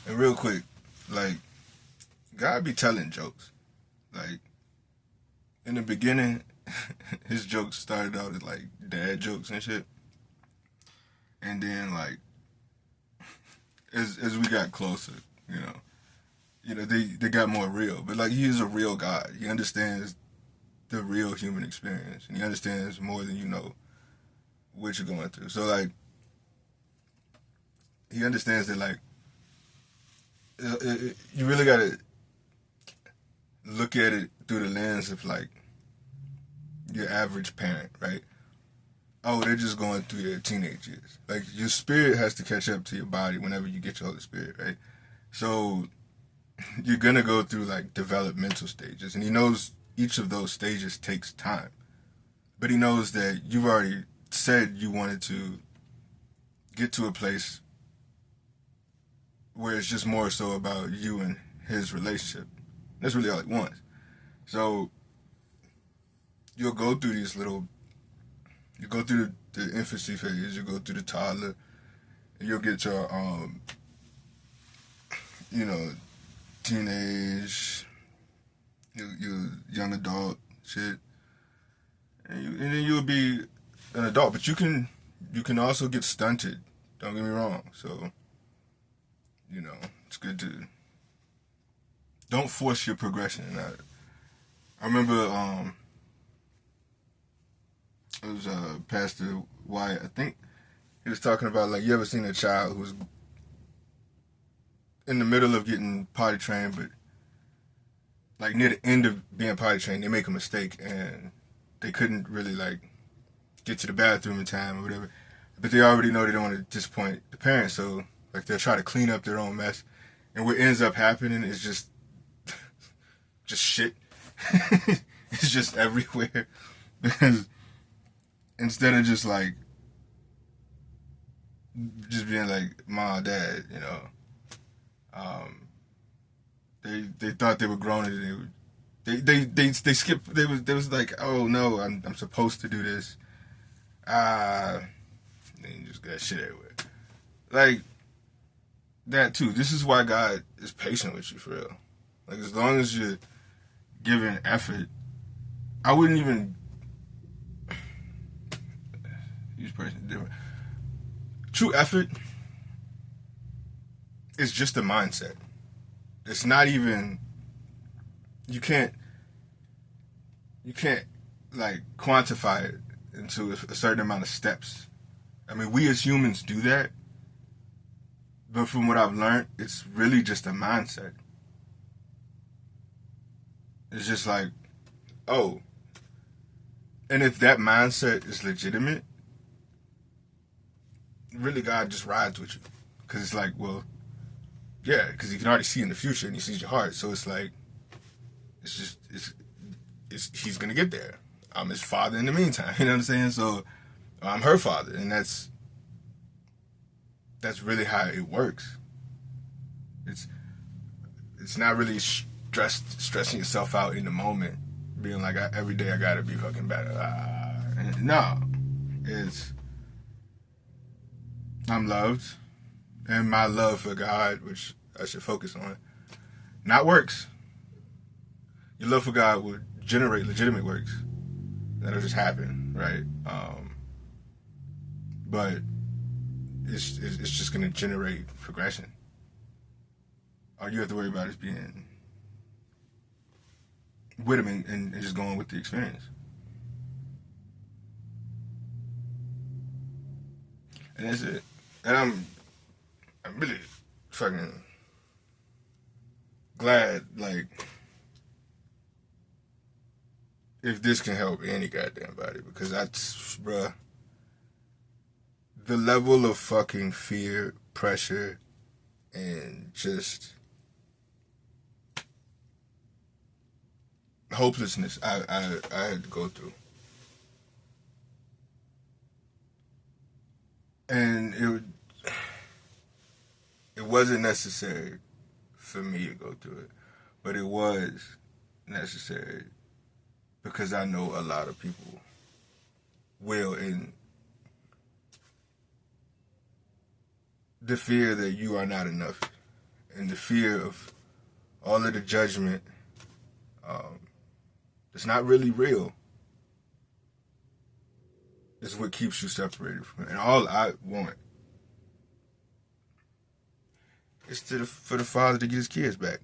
And real quick, like, God be telling jokes. Like, in the beginning, his jokes started out as, like, dad jokes and shit. And then, like, as we got closer, they got more real. But, like, he is a real God. He understands the real human experience. And he understands more than you know what you're going through. So, like, he understands that, like, you really got to look at it through the lens of, like, your average parent, right? Oh, they're just going through their teenage years. Like, your spirit has to catch up to your body whenever you get your Holy Spirit, right? So, you're going to go through, like, developmental stages. And he knows each of those stages takes time. But he knows that you've already said you wanted to get to a place where it's just more so about you and his relationship. That's really all he wants. So, you'll go through these little... You go through the infancy phase, you go through the toddler, and you'll get your, teenage, your young adult shit, and then you'll be an adult. But you can also get stunted. Don't get me wrong. So, it's good to don't force your progression. I remember, it was Pastor Wyatt. I think he was talking about, like, you ever seen a child who's in the middle of getting potty trained, but, like, near the end of being potty trained, they make a mistake and they couldn't really, like, get to the bathroom in time or whatever. But they already know they don't want to disappoint the parents, so, like, they'll try to clean up their own mess. And what ends up happening is just shit. It's just everywhere. Because instead of just, like, just being like, Mom, Dad, they thought they were grown and they skipped. They was like, oh no, I'm supposed to do this. Then you just got shit everywhere. Like, that too. This is why God is patient with you, for real. Like, as long as you're giving effort, I wouldn't even... Each person is different. True effort is just a mindset. It's not even... You can't like, quantify it into a certain amount of steps. I mean, we as humans do that, but from what I've learned, it's really just a mindset. It's just like, oh, and if that mindset is legitimate, really God just rides with you. Because it's like, well, yeah, because he can already see in the future and he sees your heart. So it's like, he's going to get there. I'm his father in the meantime. You know what I'm saying? So I'm her father. And that's really how it works. It's not really stressing yourself out in the moment, being like, every day I gotta be fucking better. No, it's I'm loved, and my love for God, which I should focus on, not works. Your love for God would generate legitimate works. That'll just happen, right? But it's just gonna generate progression. All you have to worry about is being with him and just going with the experience. And that's it. And I'm really fucking glad, like, if this can help any goddamn body, because bruh, the level of fucking fear, pressure, and just hopelessness I had to go through. And it wasn't necessary for me to go through it, but it was necessary because I know a lot of people will, and the fear that you are not enough and the fear of all of the judgment, it's not really real. It's what keeps you separated from it. And all I want is for the father to get his kids back.